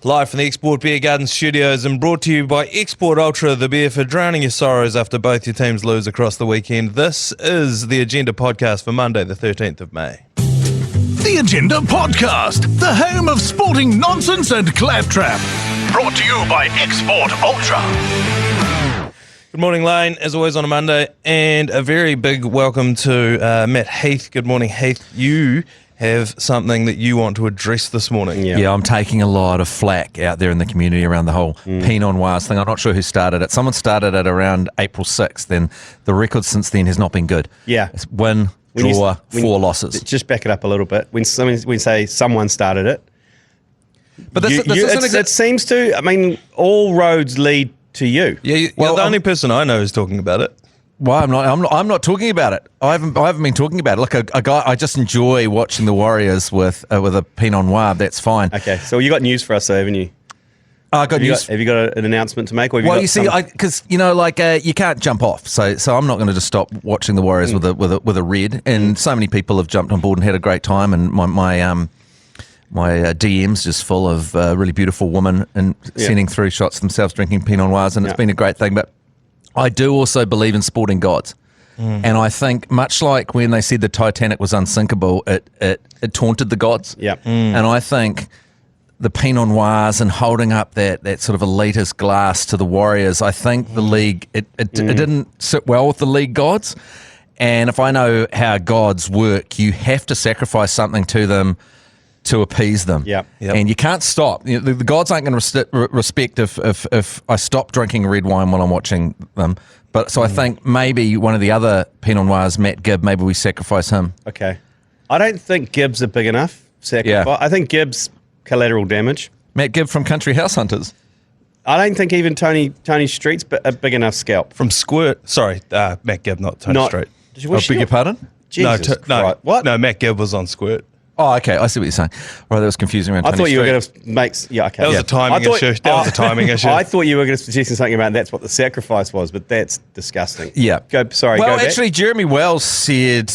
Live from the Export Beer Garden Studios and brought to you by Export Ultra, the beer for drowning your sorrows after both your teams lose across the weekend. This is the Agenda Podcast for Monday, the 13th of May. The Agenda Podcast, the home of sporting nonsense and claptrap. Brought to you by Export Ultra. Good morning, Lane, as always on a Monday, and a very big welcome to Matt Heath. Good morning, Heath. You have something that you want to address this morning. Yeah, I'm taking a lot of flack out there in the community around the whole Pinot Wahs thing. I'm not sure who started it. Someone started it around April 6th, and the record since then has not been good. Yeah. It's win, draw, four losses. Just back it up a little bit. When say someone started it, But it seems to, I mean, all roads lead to you. Yeah, you're the only person I know who's talking about it. Well, I'm not talking about it. I haven't been talking about it. Look, a guy, I just enjoy watching the Warriors with a Pinot Noir. That's fine. Okay, so you got news for us, haven't you? Have you got an announcement to make? Or Well, you see, because you can't jump off. So I'm not going to just stop watching the Warriors with a red. And so many people have jumped on board and had a great time. And my DM's just full of really beautiful women and sending through shots of themselves drinking Pinot Noirs, and it's been a great thing. But I do also believe in sporting gods. And I think much like when they said the Titanic was unsinkable, it taunted the gods. Yeah. And I think the Pinot Noirs and holding up that sort of elitist glass to the Warriors, I think the league, it didn't sit well with the league gods. And if I know how gods work, you have to sacrifice something to them to appease them. Yep. And you can't stop. You know, the gods aren't going to respect if I stop drinking red wine while I'm watching them. But so I think maybe one of the other Pinot Noirs, Matt Gibb, maybe we sacrifice him. Okay. I don't think Gibbs a big enough sacrifice. Yeah. I think Gibbs collateral damage. Matt Gibb from Country House Hunters. I don't think even Tony Street's a big enough scalp. From Squirt. Sorry, Matt Gibb, not Tony Street. Did you I beg your pardon? Jesus Christ. What? No, Matt Gibb was on Squirt. Oh, okay. I see what you're saying. Right, that was confusing around I Tony thought you were Street. going to make... Yeah, okay. That was a timing issue. That was a timing issue. I thought you were going to suggest something about that's what the sacrifice was, but that's disgusting. Yeah. Go back. Actually, Jeremy Wells said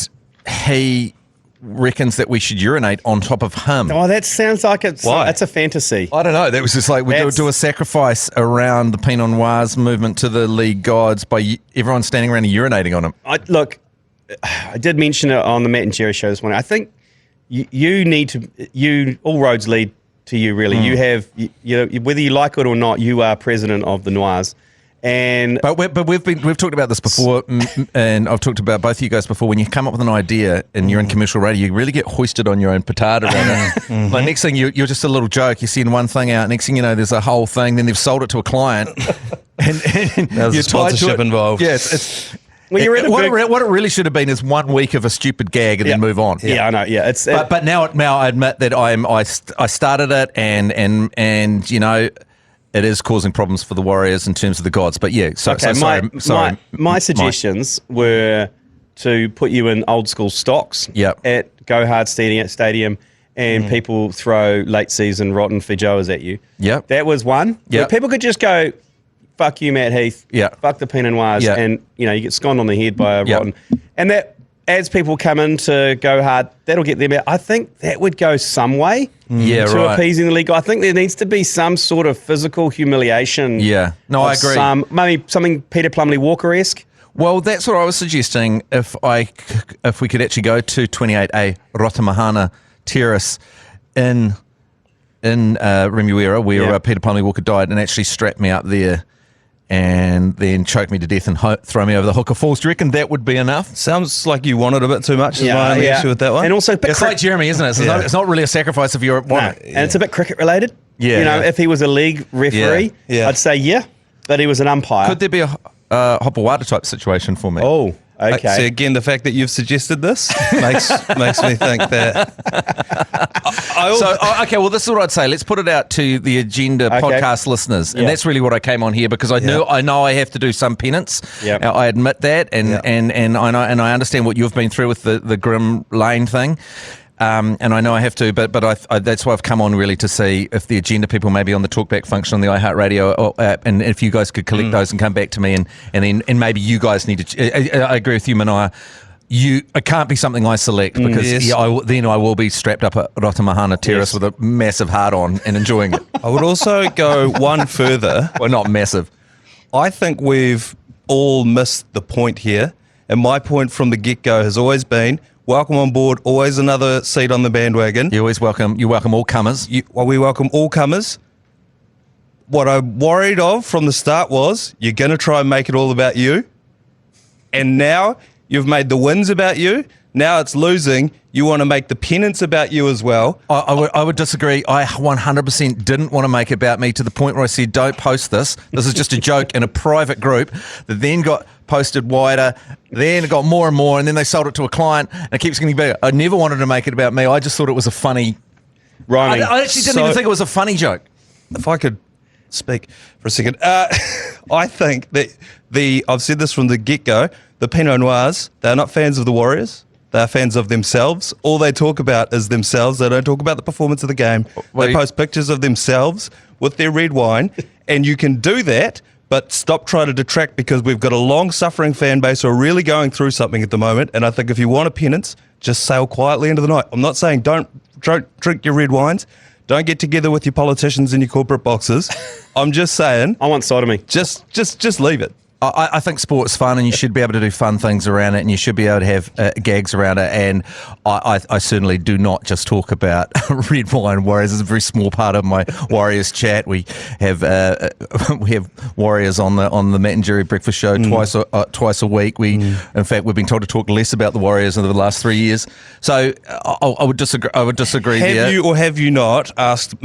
he reckons that we should urinate on top of him. Oh, that sounds like it's... Why? That's a fantasy. I don't know. That was just like we do a sacrifice around the Pinot Noirs movement to the league gods by everyone standing around and urinating on him. Look, I did mention it on the Matt and Jerry show this morning. I think you need to... all roads lead to you, really. You have... whether you like it or not, you are president of the Noirs. But we've talked about this before, and I've talked about both of you guys before. When you come up with an idea and you're in commercial radio, you really get hoisted on your own petard around it. Like next thing you're just a little joke. You send one thing out, next thing you know, there's a whole thing. Then they've sold it to a client, and There's you're a sponsorship involved. Yes, it's. Well, you're in what it really should have been is 1 week of a stupid gag and then move on. Yeah, I know. Yeah, But now I admit that I started it, and you know. It is causing problems for the Warriors in terms of the gods, but yeah. Sorry. My suggestions were to put you in old school stocks at Go Hard Stadium, and people throw late season rotten Feijoas at you. Yep. That was one. Yep. People could just go, "Fuck you, Matt Heath." Yeah. Fuck the Pinot Noirs, and you get sconed on the head by a rotten, and that. As people come in to Go Hard, that'll get them out. I think that would go some way to appeasing the league. I think there needs to be some sort of physical humiliation. Yeah. No, I agree. Maybe something Peter Plumley Walker-esque. Well, that's what I was suggesting. If we could actually go to 28A Rotamahana Terrace in Remuera, where Peter Plumley Walker died, and actually strap me up there and then choke me to death and throw me over the Hooker Falls. Do you reckon that would be enough? Sounds like you wanted a bit too much. Is my only issue with that one. And also, it's like Jeremy, isn't it? It's not really a sacrifice if you're and it's a bit cricket related. Yeah. If he was a league referee, I'd say but he was an umpire. Could there be a Hopawata type situation for me? Oh, okay. So again, the fact that you've suggested this makes me think that. Okay, well, this is what I'd say. Let's put it out to the Agenda podcast listeners, and that's really what I came on here because I know I have to do some penance. Yep. I admit that, and I know, and I understand what you've been through with the Grim Lane thing. And I know I have to, but that's why I've come on really to see if the Agenda people may be on the talkback function on the iHeartRadio app, and if you guys could collect those and come back to me, and then maybe you guys need to. I agree with you, Manaia. it can't be something I select because then I will be strapped up at Rotamahana Terrace with a massive heart on and enjoying it. I would also go one further. Well, not massive. I think we've all missed the point here. And my point from the get-go has always been, welcome on board, always another seat on the bandwagon. You welcome all comers. We welcome all comers. What I worried of from the start was, you're going to try and make it all about you. And now you've made the wins about you. Now it's losing. You want to make the pennants about you as well. I would disagree. I 100% didn't want to make it about me to the point where I said, don't post this. This is just a joke in a private group that then got posted wider, then it got more and more, and then they sold it to a client, and it keeps getting bigger. I never wanted to make it about me. I just thought it was a funny rhyming. I actually didn't even think it was a funny joke. If I could speak for a second, I think that I've said this from the get-go, the Pinot Wahs, they're not fans of the Warriors. They're fans of themselves. All they talk about is themselves. They don't talk about the performance of the game. They post pictures of themselves with their red wine, and you can do that, but stop trying to detract because we've got a long-suffering fan base who are really going through something at the moment, and I think if you want a penance, just sail quietly into the night. I'm not saying don't drink your red wines. Don't get together with your politicians in your corporate boxes. I'm just saying. I want sodomy. Just leave it. I think sport's fun, and you should be able to do fun things around it, and you should be able to have gags around it. And I certainly do not just talk about red wine Warriors. It's a very small part of my Warriors chat. We have Warriors on the Matt and Jerry breakfast show twice a week. In fact, we've been told to talk less about the Warriors over the last 3 years. So I would disagree. Have you or have you not asked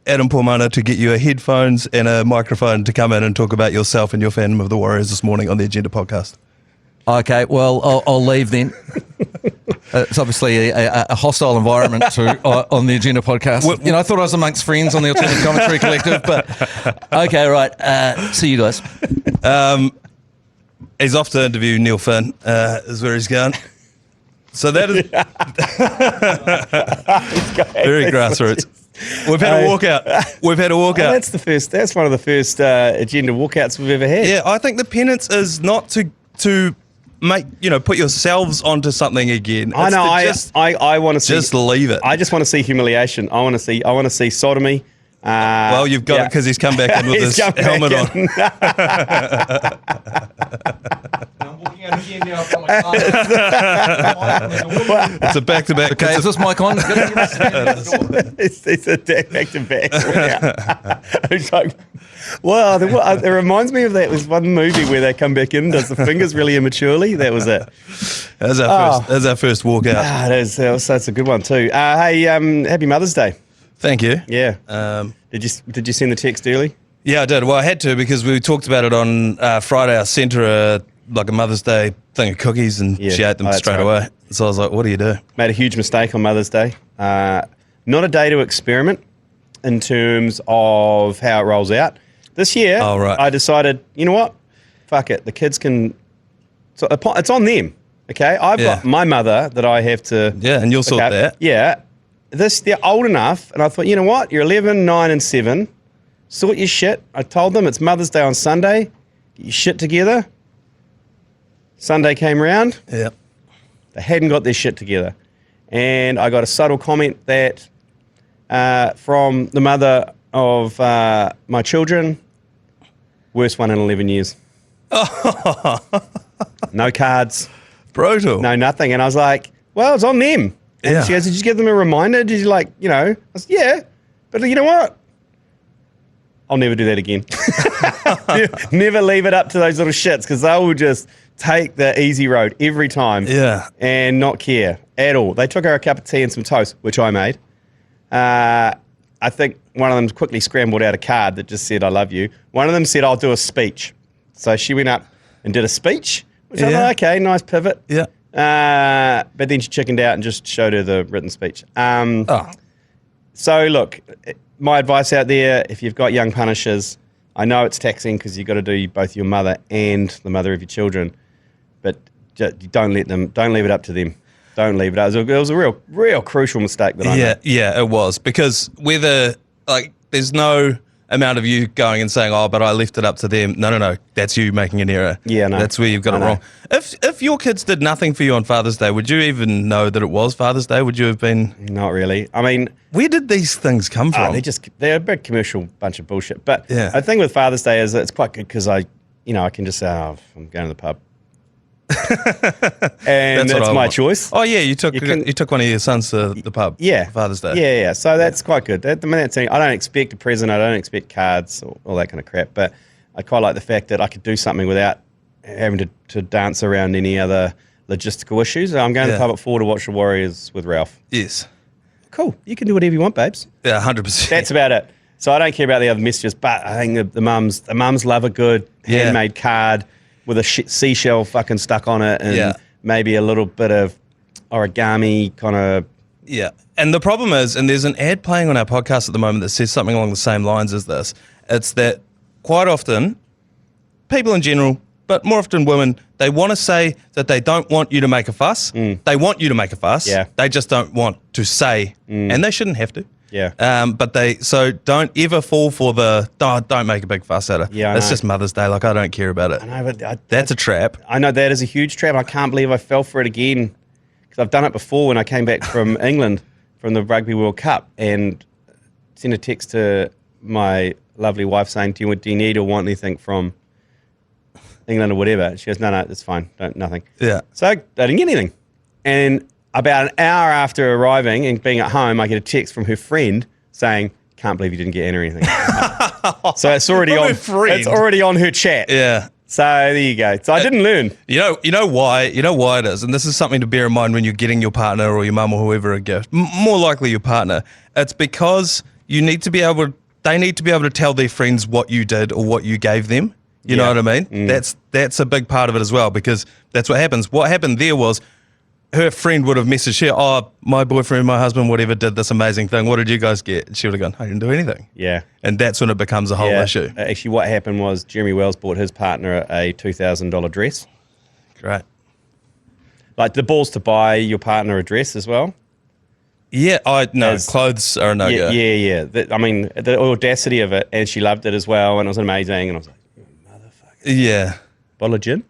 Adam Pormana to get you a headphones and a microphone to come in and talk about yourself and your fandom of the Warriors this morning on the Agenda podcast? Okay, well, I'll leave then. It's obviously a hostile environment on the Agenda podcast. I thought I was amongst friends on the Alternative Commentary Collective, but okay, right. See you guys. He's off to interview Neil Finn, is where he's going. So that is very grassroots. We've had a walkout. That's one of the first agenda walkouts we've ever had. Yeah, I think the penance is not to make put yourselves onto something again. I know. I want to see. Just leave it. I just want to see humiliation. I want to see sodomy. Well, you've got it because he's come back in with his helmet on. I'm walking out again now. I've got my It's a back-to-back. Okay, is this mic on? It's a back-to-back. It's like, well, it reminds me of that. There's one movie where they come back in and does the fingers really immaturely. That was it. That's our first walkout. That's a good one too. Hey, happy Mother's Day. Thank you. Yeah. Did you send the text early? Yeah, I did. Well, I had to because we talked about it on Friday. I sent her a Mother's Day thing of cookies and she ate them straight away. So I was like, what do you do? Made a huge mistake on Mother's Day. Not a day to experiment in terms of how it rolls out. This year, I decided, you know what? Fuck it. The kids can... So it's on them, okay? I've got my mother that I have to... Yeah, and you'll sort that. Yeah. They're old enough, and I thought, you know what? You're 11, 9, and 7. Sort your shit. I told them it's Mother's Day on Sunday. Get your shit together. Sunday came round. Yeah. They hadn't got their shit together. And I got a subtle comment that from the mother of my children, worst one in 11 years. No cards. Brutal. No nothing. And I was like, well, it's on them. And she goes, did you give them a reminder? Did you I said, yeah. But you know what? I'll never do that again. Never leave it up to those little shits because they will just take the easy road every time and not care at all. They took her a cup of tea and some toast, which I made. I think one of them quickly scrambled out a card that just said, I love you. One of them said, I'll do a speech. So she went up and did a speech, which I thought, okay, nice pivot. Yeah. But then she chickened out and just showed her the written speech. So look, my advice out there, if you've got young punishers, I know it's taxing because you've got to do both your mother and the mother of your children, but don't leave it up to them. Don't leave it up. It was a real crucial mistake that I made. Yeah, it was because there's no amount of you going and saying, oh, but I left it up to them. No. That's you making an error. Yeah, no. That's where you've got it wrong. If your kids did nothing for you on Father's Day, would you even know that it was Father's Day? Would you have been... Not really. I mean... Where did these things come from? They're a big commercial bunch of bullshit. But yeah. the thing with Father's Day is it's quite good because I can just say, oh, I'm going to the pub. And that's my choice. Oh yeah, you took one of your sons to the pub. Yeah, for Father's Day. Yeah. So that's quite good. I don't expect a present. I don't expect cards or all that kind of crap. But I quite like the fact that I could do something without having to dance around any other logistical issues. I'm going to the pub at 4 to watch the Warriors with Ralph. Yes. Cool. You can do whatever you want, babes. Yeah, 100%. That's about it. So I don't care about the other messages, but I think the mums love a good handmade card with a seashell fucking stuck on it and maybe a little bit of origami kind of... Yeah. And the problem is, and there's an ad playing on our podcast at the moment that says something along the same lines as this, it's that quite often, people in general, but more often women, they want to say that they don't want you to make a fuss. They want you to make a fuss. Yeah. They just don't want to say, and they shouldn't have to. Yeah. So don't ever fall for don't make a big fuss at it. Yeah, it's just Mother's Day. Like, I don't care about it. I know, but that's a trap. I know that is a huge trap. I can't believe I fell for it again because I've done it before when I came back from England from the Rugby World Cup and sent a text to my lovely wife saying, do you need or want anything from England or whatever? She goes, no, it's fine. Nothing. Yeah. So I didn't get anything. And about an hour after arriving and being at home, I get a text from her friend saying, can't believe you didn't get in or anything. So it's already on her chat. Yeah. So there you go. So I didn't learn. You know why it is, and this is something to bear in mind when you're getting your partner or your mum or whoever a gift. More likely your partner. It's because they need to be able to tell their friends what you did or what you gave them. You know what I mean? That's a big part of it as well, because that's what happens. What happened there was, her friend would have messaged her, oh, my boyfriend, my husband, whatever, did this amazing thing. What did you guys get? And she would have gone, I didn't do anything. Yeah. And that's when it becomes a whole issue. Actually, what happened was Jeremy Wells bought his partner a $2,000 dress. Great. Like the balls to buy your partner a dress as well. Yeah, clothes are a no-go. Yeah. The audacity of it, and she loved it as well, and it was amazing. And I was like, you motherfucker. Yeah. Bottle of gin?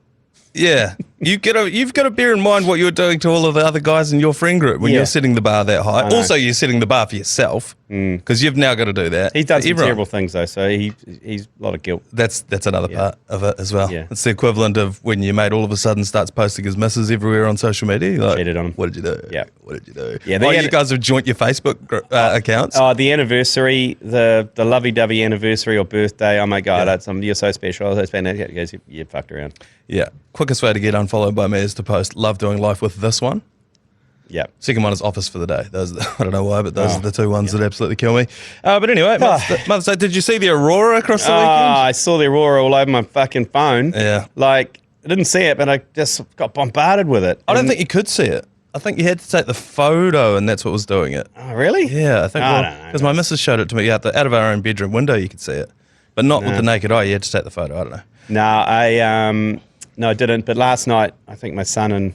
Yeah, you've got to bear in mind what you're doing to all of the other guys in your friend group when you're setting the bar that high. Also, you're setting the bar for yourself because you've now got to do that. He's done some terrible things though, so he's a lot of guilt. That's another part of it as well. Yeah. It's the equivalent of when your mate all of a sudden starts posting his missus everywhere on social media. You're like, cheated on him. What did you do? Yeah. What did you do? Yeah. You guys have joint your Facebook accounts. Oh, the anniversary, the lovey-dovey anniversary or birthday. Oh my God, you're so special. That's fantastic. He goes, you fucked around. Yeah. Quickest way to get unfollowed by me is to post love doing life with this one. Yeah. Second one is office for the day. I don't know why, but those are the two ones that absolutely kill me. But anyway, Mother's Day, did you see the aurora across the weekend? I saw the aurora all over my fucking phone. Yeah. Like, I didn't see it, but I just got bombarded with it. I don't think you could see it. I think you had to take the photo, and that's what was doing it. Oh, really? Yeah, I think because my missus showed it to me out of our own bedroom window. You could see it, but not with the naked eye. You had to take the photo. I don't know. No, I didn't. But last night, I think my son and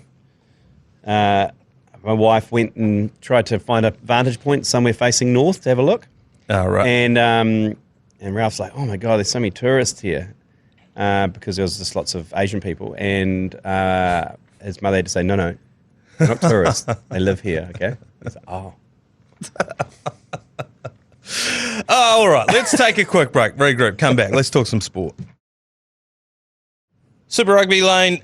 my wife went and tried to find a vantage point somewhere facing north to have a look. Oh, right. And Ralph's like, oh my God, there's so many tourists here because there was just lots of Asian people. And his mother had to say, no, they're not tourists. They live here, okay? I was like, oh. Oh, all right. Let's take a quick break. Regroup. Come back. Let's talk some sport. Super Rugby, Lane.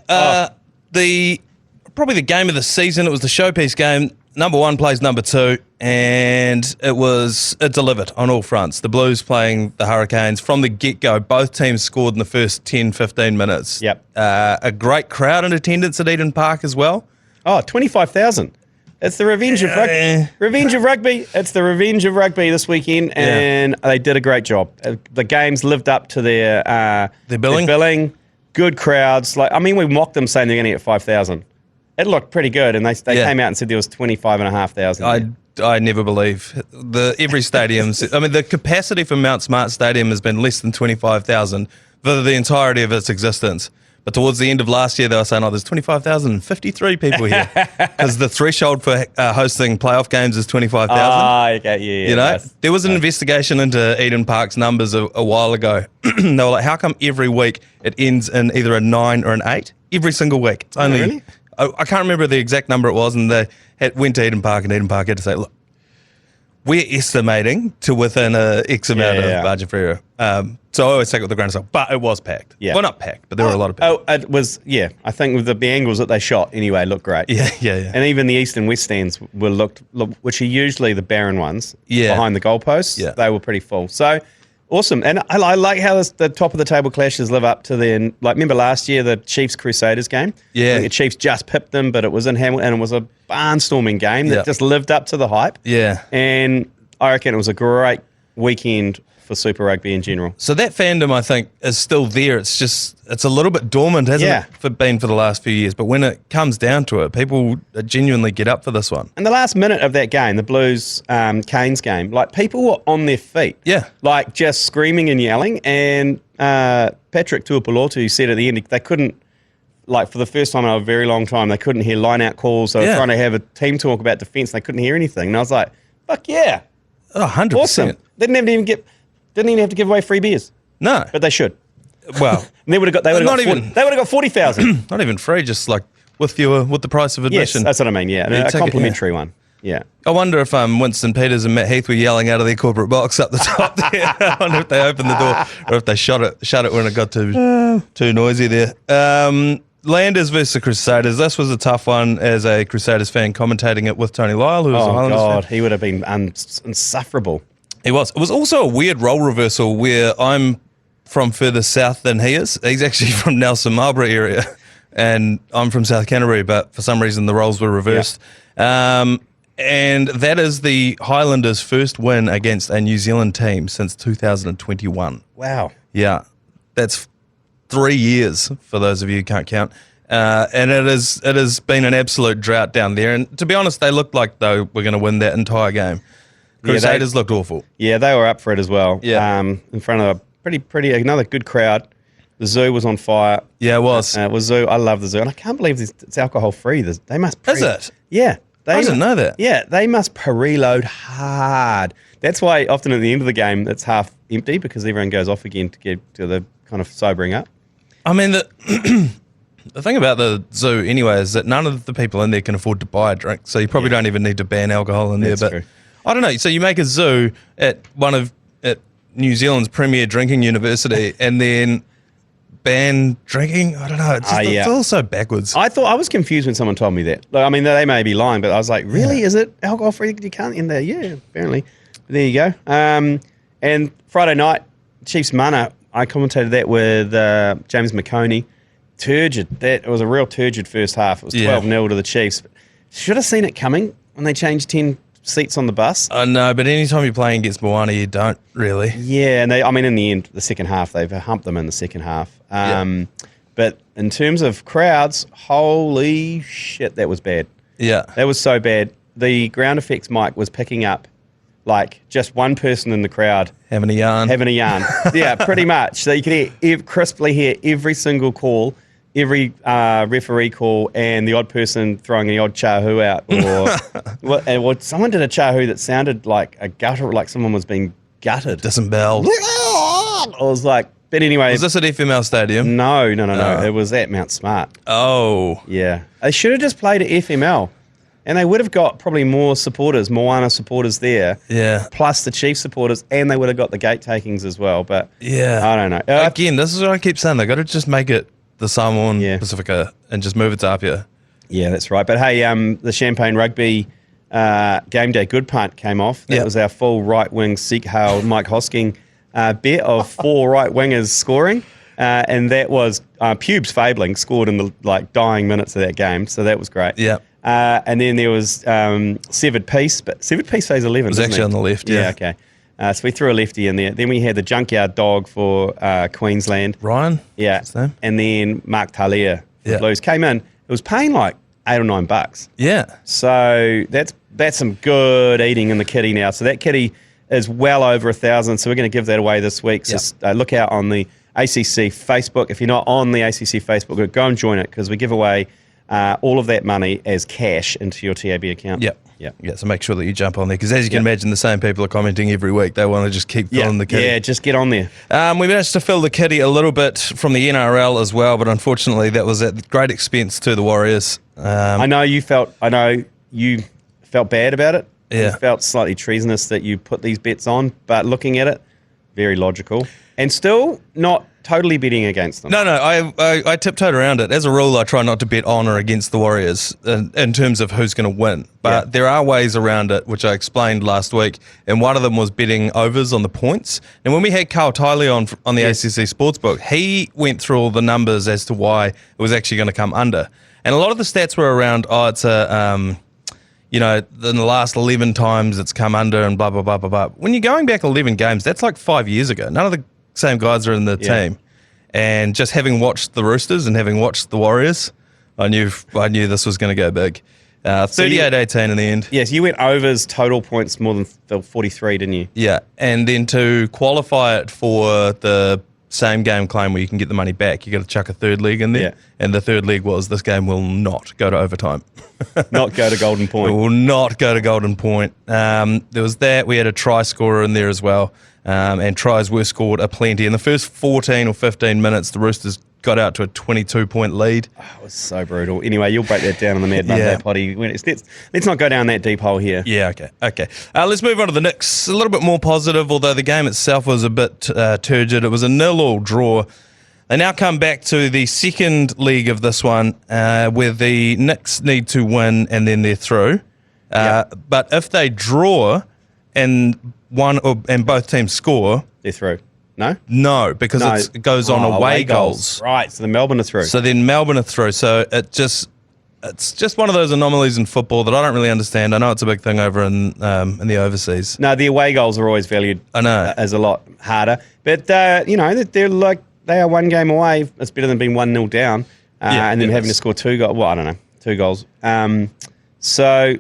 Probably the game of the season. It was the showpiece game. Number one plays number two, and it delivered on all fronts. The Blues playing the Hurricanes from the get-go. Both teams scored in the first 10, 15 minutes. Yep. A great crowd in attendance at Eden Park as well. Oh, 25,000. It's the revenge of rugby. Revenge of rugby. It's the revenge of rugby this weekend, and they did a great job. The games lived up to their billing. Good crowds. We mocked them saying they're going to get 5,000. It looked pretty good, and they came out and said there was 25,500. I never believe every stadium. The capacity for Mount Smart Stadium has been less than 25,000 for the entirety of its existence. But towards the end of last year, they were saying, there's 25,053 people here. Because the threshold for hosting playoff games is 25,000. Okay, yeah. Nice. There was an investigation into Eden Park's numbers a while ago. They were like, how come every week it ends in either a 9 or an 8? Every single week. It's only, really? I can't remember the exact number it was, and they went to Eden Park, and Eden Park had to say, look, we're estimating to within a X amount of budget for area. So I always take it with a grain of salt. But it was packed. Yeah. Well, not packed, but there were a lot of people. Oh, it was, I think with the angles that they shot anyway looked great. Yeah. And even the east and west stands were looked, which are usually the barren ones behind the goalposts. Yeah. They were pretty full. So awesome. And I like how the top of the table clashes live up to their, like, remember last year, the Chiefs Crusaders game? Yeah. I think the Chiefs just pipped them, but it was in Hamilton, and it was a barnstorming game that just lived up to the hype. Yeah. And I reckon it was a great weekend for Super Rugby in general. So that fandom, I think, is still there. It's a little bit dormant, hasn't it, been for the last few years. But when it comes down to it, people genuinely get up for this one. In the last minute of that game, the Blues Canes game, like, people were on their feet. Yeah. Like, just screaming and yelling. And Patrick Tuipulotu said at the end, they couldn't, like, for the first time in a very long time, they couldn't hear line-out calls. They were trying to have a team talk about defence. They couldn't hear anything. And I was like, fuck yeah. Oh, 100%. Awesome. Didn't even have to give away free beers. No. But they should. Well, They would have got 40,000. not even free, just like with the price of admission. Yes, that's what I mean, yeah. A complimentary one. Yeah. I wonder if Winston Peters and Matt Heath were yelling out of their corporate box up the top there. I wonder if they opened the door or if they shut it when it got too noisy there. Landers versus the Crusaders. This was a tough one as a Crusaders fan commentating it with Tony Lyle, who was a Highlanders fan. He would have been insufferable. He was. It was also a weird role reversal where I'm from further south than he is. He's actually from Nelson Marlborough area, and I'm from South Canterbury, but for some reason the roles were reversed. Yeah. And that is the Highlanders' first win against a New Zealand team since 2021. Wow. Yeah. That's 3 years for those of you who can't count. And it has been an absolute drought down there. And to be honest, they looked like they were going to win that entire game. Crusaders looked awful. Yeah, they were up for it as well. Yeah. In front of a pretty another good crowd. The zoo was on fire. Yeah, it was. It was zoo. I love the zoo. And I can't believe it's alcohol free. They must Is it? Yeah. I didn't know that. Yeah, they must preload hard. That's why often at the end of the game it's half empty because everyone goes off again to get to the kind of sobering up. I mean, the thing about the zoo anyway is that none of the people in there can afford to buy a drink, so you probably don't even need to ban alcohol in there. That's But true. I don't know. So you make a zoo at New Zealand's premier drinking university and then ban drinking? I don't know. It's just, it's all so backwards. I was confused when someone told me that. Like, I mean, they may be lying, but I was like, really? Is it alcohol free? You can't in there? Yeah, apparently. There you go. And Friday night, Chiefs Mana, I commentated that with James McConey. Turgid. It was a real turgid first half. It was 12-0 to the Chiefs. Should have seen it coming when they changed 10 seats on the bus. I know, but anytime you're playing against Moana, you don't really. Yeah, and in the end, the second half, they've humped them in the second half. But in terms of crowds, holy shit, that was bad. Yeah. That was so bad. The ground effects mic was picking up like just one person in the crowd. Having a yarn. Yeah, pretty much. So you could crisply hear every single call, every referee call, and the odd person throwing the odd chahu out. Or someone did a chahu that sounded like a gutter, like someone was being gutted. Disemboweled. I was like, but anyway. Was this at FML Stadium? No. It was at Mount Smart. Oh. Yeah. They should have just played at FML. And they would have got probably more supporters, Moana supporters there. Yeah. Plus the Chiefs supporters, and they would have got the gate takings as well. But yeah. I don't know. Again, this is what I keep saying. They got to just make it the Samoan Pacifica and just move it to Apia. Yeah, that's right. But hey, the Champagne Rugby game day good punt came off. That was our full right wing Seek Hale Mike Hosking bet of 4 right wingers scoring. And that was Pubes Fabling scored in the dying minutes of that game. So that was great. Yeah. And then there was Severed Peace, but Severed Peace phase 11. It was actually on the left, yeah. Okay. So we threw a lefty in there. Then we had the Junkyard Dog for Queensland. Ryan? Yeah. What's his name? And then Mark Talia for Blues. Came in. It was paying like $8 or $9. Yeah. So that's some good eating in the kitty now. So that kitty is well over 1,000. So we're going to give that away this week. So look out on the ACC Facebook. If you're not on the ACC Facebook group, go and join it because we give away all of that money as cash into your TAB account. Yeah. So make sure that you jump on there because as you can imagine, the same people are commenting every week. They want to just keep filling the kitty. Yeah, just get on there. We managed to fill the kitty a little bit from the NRL as well, but unfortunately that was at great expense to the Warriors. I know you felt bad about it. Yeah. You felt slightly treasonous that you put these bets on, but looking at it, very logical. And still not totally betting against them. No, I tiptoed around it. As a rule, I try not to bet on or against the Warriors in terms of who's going to win. But there are ways around it, which I explained last week. And one of them was betting overs on the points. And when we had Carl Tiley on the ACC Sportsbook, he went through all the numbers as to why it was actually going to come under. And a lot of the stats were around, it's a... in the last 11 times it's come under and blah, blah, blah, blah, blah. When you're going back 11 games, that's like 5 years ago. None of the same guys are in the team. And just having watched the Roosters and having watched the Warriors, I knew this was going to go big. 38-18 in the end. Yes, you went overs total points more than 43, didn't you? Yeah, and then to qualify it for the same game claim where you can get the money back, you got to chuck a third leg in there. Yeah. And the third leg was this game will not go to overtime. Not go to Golden Point. It will not go to Golden Point. There was that. We had a try scorer in there as well. And tries were scored aplenty. In the first 14 or 15 minutes, the Roosters got out to a 22-point lead. Oh, it was so brutal. Anyway, you'll break that down on the Mad Monday potty. Let's not go down that deep hole here. Yeah, okay. Let's move on to the Knicks. A little bit more positive, although the game itself was a bit turgid. It was a 0-0 draw. They now come back to the second leg of this one, where the Knicks need to win and then they're through. But if they draw and both teams score, they're through. No, because it goes on away goals. Right, so the Melbourne are through. So then Melbourne are through. So it's just one of those anomalies in football that I don't really understand. I know it's a big thing over in the overseas. No, the away goals are always valued. I know. As a lot harder. But they are one game away. It's better than being 1-0 down and then having to score two goals. Well, I don't know, 2 goals. So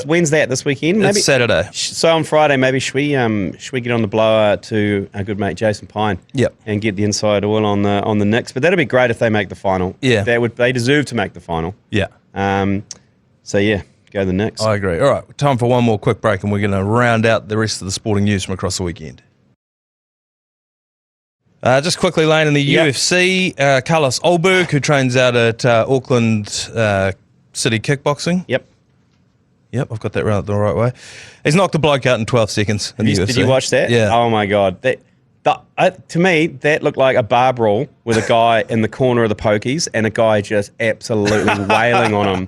when's that this weekend? Maybe it's Saturday. So on Friday, maybe should we get on the blowout to our good mate Jason Pine? Yep. And get the inside oil on the Knicks. But that'd be great if they make the final. Yeah. They deserve to make the final. Yeah. So yeah, go the Knicks. I agree. All right, time for one more quick break, and we're going to round out the rest of the sporting news from across the weekend. Just quickly, Lane, in the UFC, Carlos Ulberg, who trains out at Auckland City Kickboxing. Yep, I've got that right the right way. He's knocked a bloke out in 12 seconds in the UFC. Did you watch that? Yeah. Oh, my God. To me, that looked like a bar brawl with a guy in the corner of the pokies and a guy just absolutely wailing on him.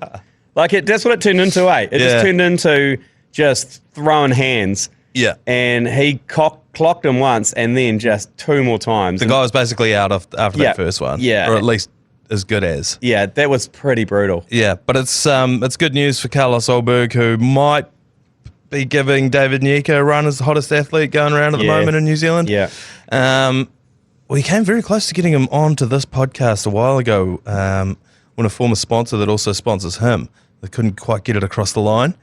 That's what it turned into, eh? It just turned into just throwing hands. Yeah. And he clocked him once and then just 2 more times. The guy was basically out after that first one. Yeah. Or at least as good as. Yeah, that was pretty brutal. Yeah, but it's good news for Carlos Ulberg, who might be giving David Nyika a run as the hottest athlete going around at the moment in New Zealand. Yeah. We came very close to getting him onto this podcast a while ago when a former sponsor that also sponsors him, they couldn't quite get it across the line.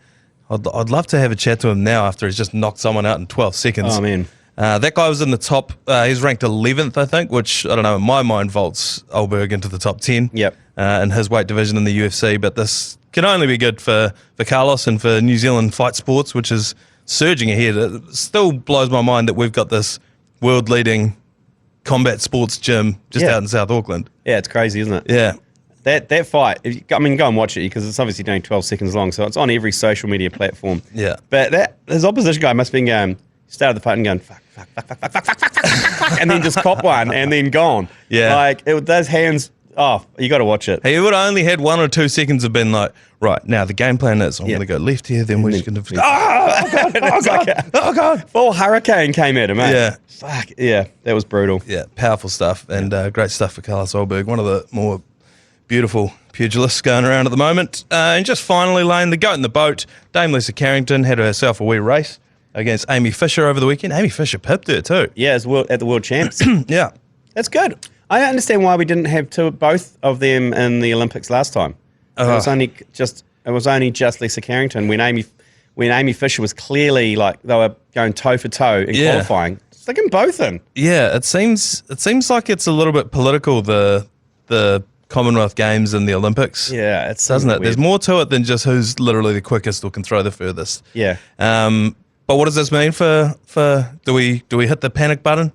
I'd love to have a chat to him now after he's just knocked someone out in 12 seconds. Oh, man. That guy was in the top, he's ranked 11th, I think, which, I don't know, in my mind vaults Ulberg into the top 10 in his weight division in the UFC. But this can only be good for Carlos and for New Zealand fight sports, which is surging ahead. It still blows my mind that we've got this world-leading combat sports gym just out in South Auckland. Yeah, it's crazy, isn't it? Yeah. That fight, go and watch it because it's obviously only 12 seconds long, so it's on every social media platform. Yeah. But his opposition guy must have been going, started the fight and going, fuck, and then just cop one and then gone. Yeah. Those hands, you got to watch it. He would have only had 1 or 2 seconds of being like, right, now the game plan is I'm going to go left here, then we're just going to... Oh, God. Full hurricane came at him, eh? Yeah. Fuck, yeah, that was brutal. Yeah, powerful stuff and great stuff for Carlos Ulberg, one of the more beautiful pugilists going around at the moment. And just finally, Lane, the goat in the boat, Dame Lisa Carrington had herself a wee race against Amy Fisher over the weekend. Amy Fisher pipped her too. Yeah, at the World Champs. Yeah. That's good. I don't understand why we didn't have both of them in the Olympics last time. It was only just Lisa Carrington when Amy Fisher was clearly they were going toe for toe in qualifying. Stick them both in. Yeah, it seems like it's a little bit political, the Commonwealth Games and the Olympics. Yeah, doesn't it? weird. There's more to it than just who's literally the quickest or can throw the furthest. Yeah. But what does this mean for do we hit the panic button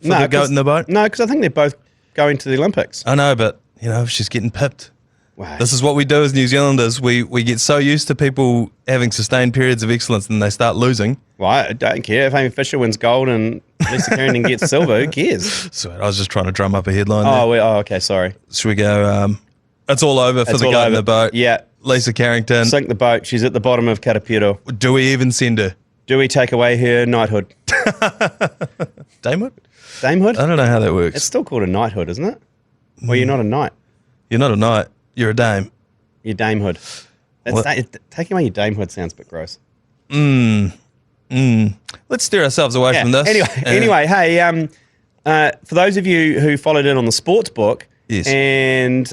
for the goat in the boat? No, because I think they're both going to the Olympics. I know, but she's getting pipped. Wow. This is what we do as New Zealanders. We get so used to people having sustained periods of excellence and they start losing. Well, I don't care if Amy Fisher wins gold and Lisa Carrington gets silver. Who cares? Sweet. I was just trying to drum up a headline. Okay, sorry. Should we go? It's all over for It's the all goat in over. the boat. Yeah. Lisa Carrington. Sink the boat. She's at the bottom of Karapiro. Do we even send her? Do we take away her knighthood? Damehood? Damehood? I don't know how that works. It's still called a knighthood, isn't it? Well, you're not a knight. You're not a knight. You're a dame. Your damehood. Taking away your damehood sounds a bit gross. Let's steer ourselves away from this. Anyway, hey, for those of you who followed in on the sports book Yes. and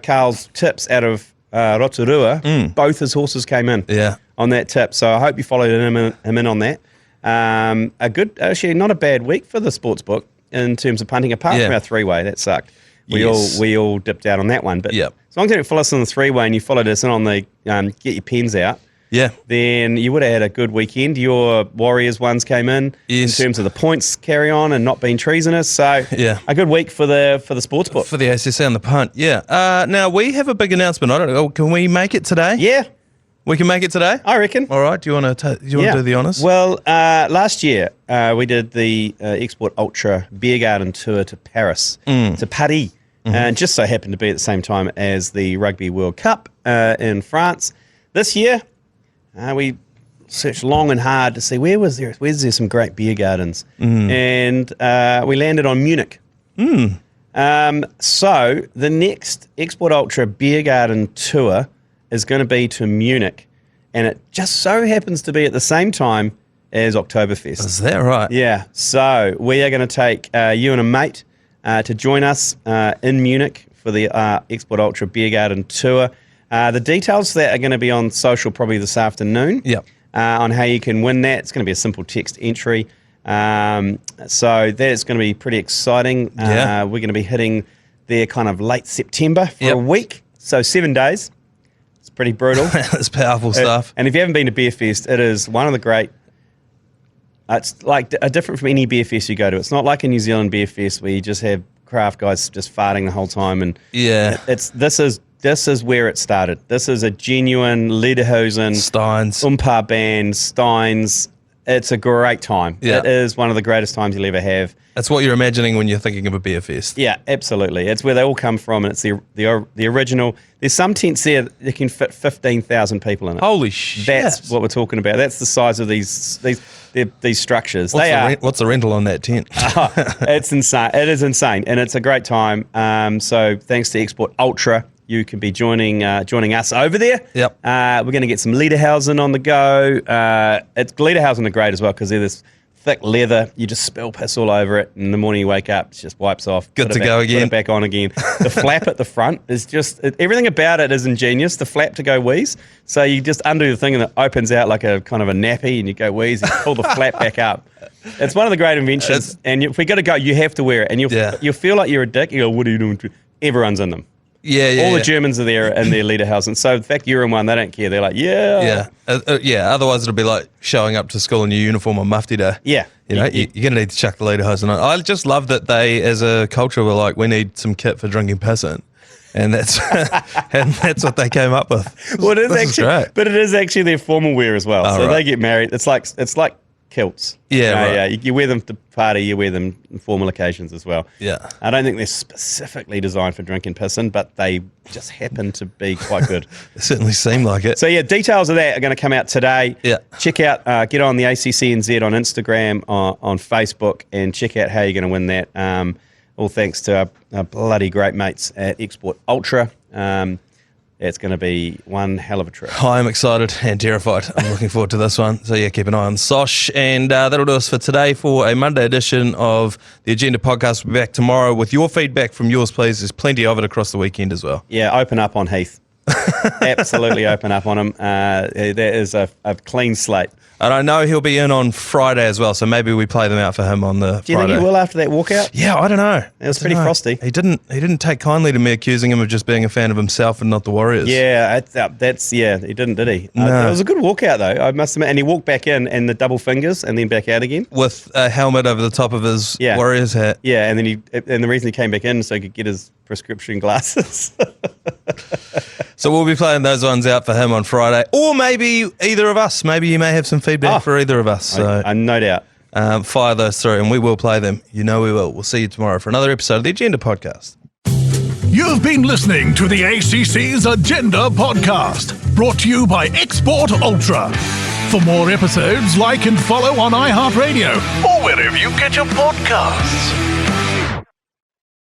Carl's tips out of Rotorua, both his horses came in Yeah. on that tip. So I hope you followed him in on that. Actually, not a bad week for the sports book in terms of punting, apart from our three-way. That sucked. Yes. We all dipped out on that one. But Yep. as long as you didn't follow us on the three-way and you followed us in on the get your pens out, Yeah. then you would have had a good weekend. Your Warriors ones came in Yes. in terms of the points carry on and not being treasonous. So Yeah. a good week for the sports book. For the ACC on the punt. Yeah. Now, we have a big announcement. I don't know. Can we make it today? Yeah, We can make it today? I reckon. All right. Do you want to do the honours? Well, last year we did the Export Ultra Beer Garden tour to Paris, to Paris, and just so happened to be at the same time as the Rugby World Cup in France. This year, we searched long and hard to see where's there some great beer gardens, and we landed on Munich. So the next Export Ultra Beer Garden tour is going to be to Munich, and it just so happens to be at the same time as Oktoberfest. Is that right? Yeah, so we are going to take you and a mate to join us in Munich for the Export Ultra Beer Garden tour. The details for that are going to be on social probably this afternoon. Yep. On how you can win that. It's going to be a simple text entry. So that's going to be pretty exciting. Yeah. We're going to be hitting there kind of late September for Yep. a week. So 7 days. It's pretty brutal. That's powerful stuff. And if you haven't been to Beer Fest, it is one of the great. It's like different from any beer fest you go to. It's not like a New Zealand beer fest where you just have craft guys just farting the whole time. And Yeah. this is where it started. This is a genuine Lederhosen, Steins. Umpar band, Steins. It's a great time. Yeah. It is one of the greatest times you'll ever have. That's what you're imagining when you're thinking of a beer fest. Yeah, absolutely. It's where they all come from, and it's the original. There's some tents there that can fit 15,000 people in it. Holy shit. That's what we're talking about. That's the size of these structures. What's the rental on that tent? It's insane. It is insane, and it's a great time. So thanks to Export Ultra, you can be joining us over there. Yep. We're going to get some Lederhausen on the go. Lederhausen are great as well because they're this thick leather. You just spill piss all over it, and in the morning you wake up, it just wipes off. Good to go again. Put it back on again. The flap at the front is just everything about it is ingenious. The flap to go wheeze, so you just undo the thing and it opens out like a kind of a nappy, and you go wheeze and you pull the flap back up. It's one of the great inventions, and if we got to go, you have to wear it, and you'll feel like you're a dick. You go, what are you doing? Everyone's in them. Yeah. All the Germans are there in their Lederhausen. So the fact you're in one, they don't care. They're like, yeah. Otherwise, it'll be like showing up to school in your uniform on Mufti Day. Yeah. You're going to need to chuck the Lederhosen on. I just love that they, as a culture, were like, we need some kit for drinking piss in. And that's what they came up with. Well, it is great. but it is actually their formal wear as well. Oh, so right. they get married. It's like kilts. Yeah, right. You wear them to party. You wear them in formal occasions as well. Yeah. I don't think they're specifically designed for drinking piss in, but they just happen to be quite good. It certainly seemed like it. So yeah, details of that are going to come out today. Yeah. Check out, get on the ACCNZ on Instagram, on Facebook, and check out how you're going to win that. All thanks to our bloody great mates at Export Ultra. It's going to be one hell of a trip. I'm excited and terrified. I'm looking forward to this one. So yeah, keep an eye on Sosh. And that'll do us for today for a Monday edition of the Agenda Podcast. We'll be back tomorrow with your feedback from yours, please. There's plenty of it across the weekend as well. Yeah, open up on Heath. Absolutely open up on him. That is a clean slate. And I know he'll be in on Friday as well, so maybe we play them out for him on the Do you Friday. think he will after that walkout? Yeah, I don't know. It was pretty frosty. He didn't take kindly to me accusing him of just being a fan of himself and not the Warriors. Yeah, he didn't, did he? No. It was a good walkout though, I must admit. And he walked back in and the double fingers and then back out again. With a helmet over the top of his Warriors hat. Yeah, and then the reason he came back in so he could get his prescription glasses. So we'll be playing those ones out for him on Friday. Or maybe either of us. Maybe you may have some feedback for either of us. So no doubt. Fire those through and we will play them. You know we will. We'll see you tomorrow for another episode of the Agenda Podcast. You've been listening to the ACC's Agenda Podcast, brought to you by Export Ultra. For more episodes, like and follow on iHeartRadio or wherever you get your podcasts.